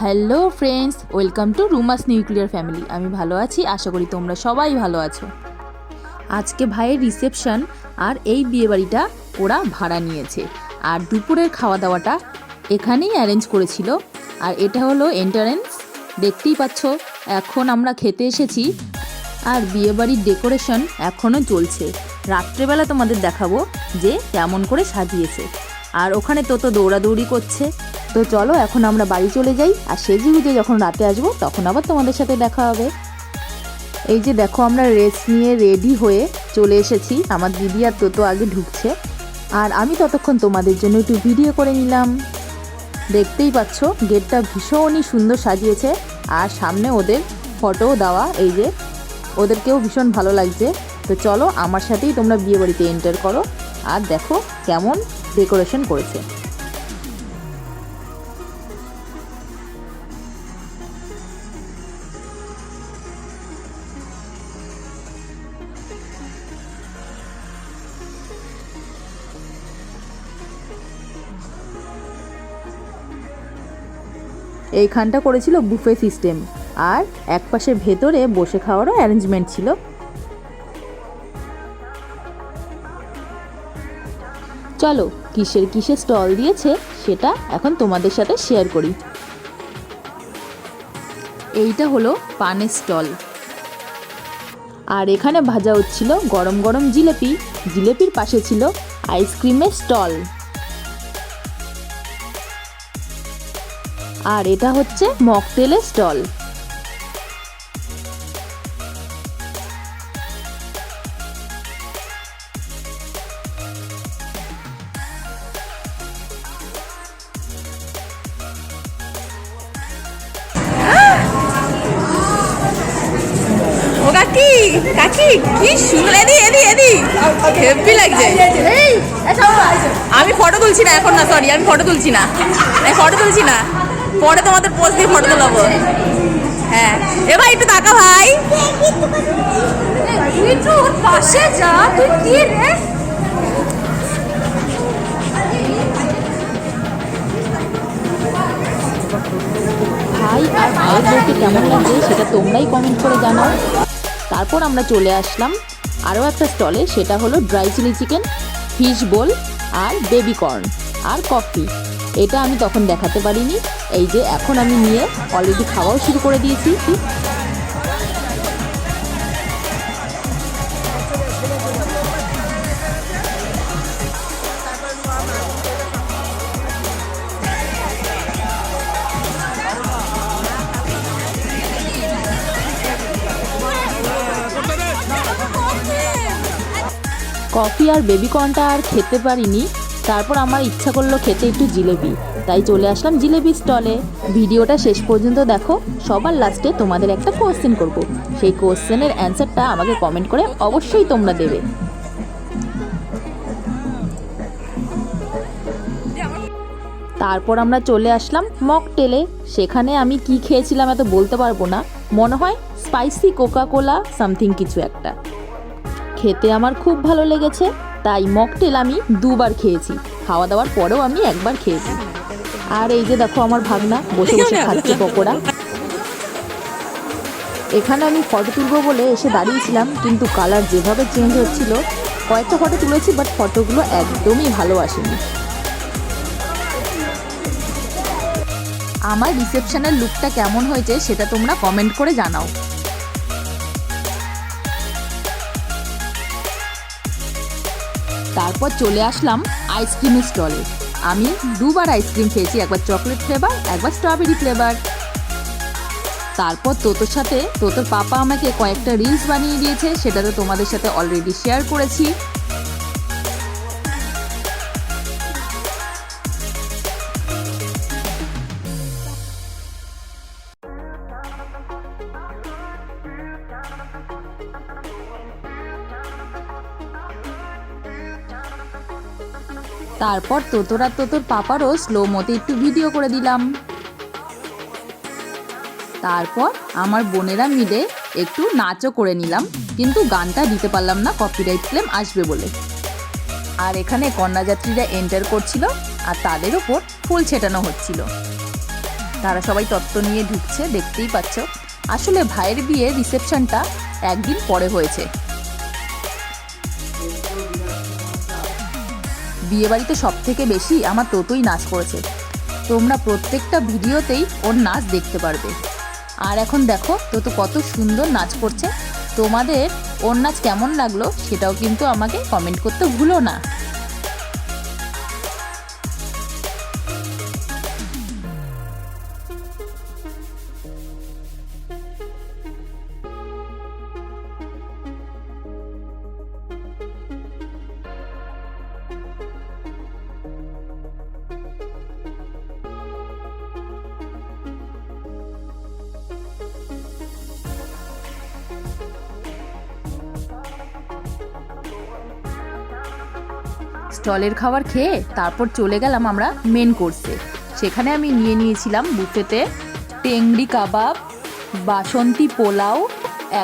Hello friends, welcome to রুমাস nuclear family. আমি ভালো আছি, আশা করি তোমরা সবাই ভালো আছো। আজকে ভাইয়ের রিসেপশন, আর এই বিয়েবাড়িটা ওরা ভাড়া নিয়েছে। আর দুপুরের খাওয়া দাওয়াটা এখানেই অ্যারেঞ্জ করেছিল। আর এটা হলো এন্ট্রান্স, দেখতেই পাচ্ছ। এখন আমরা খেতে এসেছি, আর বিয়েবাড়ির ডেকোরেশন এখনও চলছে। রাত্রেবেলা তোমাদের দেখাবো যে কেমন করে সাজিয়েছে। আর ওখানে তো দৌড়াদৌড়ি করছে। তো চলো এখন আমরা বাড়ি চলে যাই, আর সেজে গুজে যখন রাতে আসবো তখন আবার তোমাদের সাথে দেখা হবে। এই যে দেখো, আমরা রেস্ট নিয়ে রেডি হয়ে চলে এসেছি। আমার দিদি আর তো আগে ঢুকছে, আর আমি ততক্ষণ তোমাদের জন্য একটু ভিডিও করে নিলাম। দেখতেই পাচ্ছ গেটটা ভীষণই সুন্দর সাজিয়েছে, আর সামনে ওদের ফটোও দেওয়া। এই যে ওদেরকেও ভীষণ ভালো লাগছে। তো চলো আমার সাথেই তোমরা বিয়ে বাড়িতে এন্টার করো, আর দেখো কেমন ডেকোরেশন করেছে। এইখানটা করেছিল বুফে সিস্টেম, আর একপাশে ভেতরে বসে খাওয়ারও অ্যারেঞ্জমেন্ট ছিল। চলো কিসের কিসের স্টল দিয়েছে সেটা এখন তোমাদের সাথে শেয়ার করি। এইটা হলো পানের স্টল, আর এখানে ভাজা হচ্ছিল গরম গরম জিলেপি। জিলেপির পাশে ছিল আইসক্রিমের স্টল। আর এটা হচ্ছে মকটেলের স্টল। ও কাকি কাকি কি সুন্দর, এদি এদি এদি হেভি লাগছে। আমি ফটো তুলছি না এখন, না সরি, আমি ফটো তুলছি না, পরে তোমাদের পোস্ট দিয়ে ফটো তোলাবো। হ্যাঁ এবার একটু তাকা ভাই, একটু ওর পাশে যা। তুই কি রে? ভাই আর ভাইয়ের বউকে কেমন লাগছে সেটা তোমরাই কমেন্ট করে জানাও। তারপর আমরা চলে আসলাম আরও একটা স্টলে, সেটা হলো ড্রাই চিলি চিকেন, ফিশ বোল, আর বেবি কর্ন, আর কফি। এটা আমি তখন দেখাতে পারিনি। এই যে এখন আমি নিয়ে অলরেডি খাওয়াও শুরু করে দিয়েছি। কফি আর বেবি কর্নটা আর খেতে পারিনি। তারপর আমার ইচ্ছা করলো খেতে একটু জিলেপি, তাই চলে আসলাম জিলেপি স্টলে। ভিডিওটা শেষ পর্যন্ত দেখো। সবার লাস্টে তোমাদের একটা কোশ্চেন করব, সেই কোশ্চেনের অ্যান্সারটা আমাকে কমেন্ট করে অবশ্যই তোমরা দেবে। তারপর আমরা চলে আসলাম মকটেলে। সেখানে আমি কি খেয়েছিলাম এত বলতে পারবো না, মনে হয় স্পাইসি কোকা কোলা সামথিং কিছু একটা। খেতে আমার খুব ভালো লেগেছে, তাই মকটেল আমি দুবার খেয়েছি। খাওয়া দাওয়ার পরেও আমি একবার খেয়েছি। আর এই যে দেখো আমার ভাগনা বসে বসে খাচ্ছে পকোড়া। এখানে আমি ফটো তুলবো বলে এসে দাঁড়িয়েছিলাম, কিন্তু কালার যেভাবে চেঞ্জ হচ্ছিল, কয়েকটা ফটো তুলেছি, বাট ফটোগুলো একদমই ভালো আসেনি। আমার রিসেপশনের লুকটা কেমন হয়েছে সেটা তোমরা কমেন্ট করে জানাও। তারপর চলে আসলাম আইসক্রিমের স্টলে। আমি দুবার আইসক্রিম খেয়েছি, একবার চকলেট ফ্লেভার, একবার স্ট্রবেরি ফ্লেভার। তারপর তোতোর সাথে তোতোর পাপা আমাকে কয়েকটা রিলস বানিয়ে দিয়েছে, সেটা তো তোমাদের সাথে অলরেডি শেয়ার করেছি। তারপর তোতোর আর তোতোর পাপারও স্লো মোতে একটু ভিডিও করে দিলাম। তারপর আমার বোনেরা মিলে একটু নাচও করে নিলাম, কিন্তু গানটা দিতে পারলাম না, কপিরাইট ক্লেম আসবে বলে। আর এখানে কন্যাযাত্রীরা এন্টার করছিল, আর তাদের ওপর ফুল ছেটানো হচ্ছিল। তারা সবাই তত্ত্ব নিয়ে ঢুকছে, দেখতেই পাচ্ছ। আসলে ভাইয়ের বিয়ে রিসেপশনটা একদিন পরে হয়েছে। বিয়েবাড়িতে সব থেকে বেশি আমার তোতোই নাচ করেছে। তোমরা প্রত্যেকটা ভিডিওতেই ওর নাচ দেখতে পারবে। আর এখন দেখো তোতো কত সুন্দর নাচ করছে। তোমাদের ওর নাচ কেমন লাগলো সেটাও কিন্তু আমাকে কমেন্ট করতে ভুলো না। স্টলের খাবার খেয়ে তারপর চলে গেলাম আমরা মেন কোর্সে। সেখানে আমি নিয়ে নিয়েছিলাম বুফেতে টেংরি কাবাব, বাসন্তী পোলাও,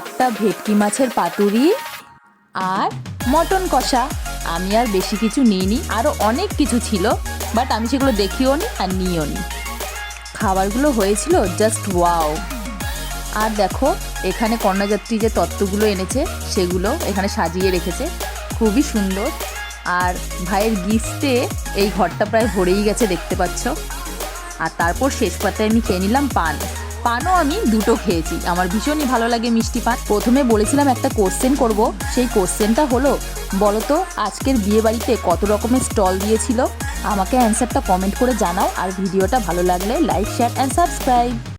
একটা ভেটকি মাছের পাতুরি আর মটন কষা। আমি আর বেশি কিছু নিইনি, আরও অনেক কিছু ছিল, বাট আমি সেগুলো দেখিও নি আর নিও নি। খাবারগুলো হয়েছিল জাস্ট ওয়াও। আর দেখো এখানে কন্যাযাত্রী যে তত্ত্বগুলো এনেছে সেগুলো এখানে সাজিয়ে রেখেছে, খুবই সুন্দর। আর ভাইয়ের গিফটে এই ঘরটা প্রায় ভরেই গেছে, দেখতে পাচ্ছ। আর তারপর শেষ পাতায় আমি খেয়ে নিলাম পানও আমি দুটো খেয়েছি। আমার ভীষণই ভালো লাগে মিষ্টি পান। প্রথমে বলেছিলাম একটা কোশ্চেন করব, সেই কোশ্চেনটা হলো বলো তো আজকের বিয়ে বাড়িতে কত রকমের স্টল দিয়েছিল। আমাকে অ্যান্সারটা কমেন্ট করে জানাও। আর ভিডিওটা ভালো লাগলে লাইক, শেয়ার অ্যান্ড সাবস্ক্রাইব।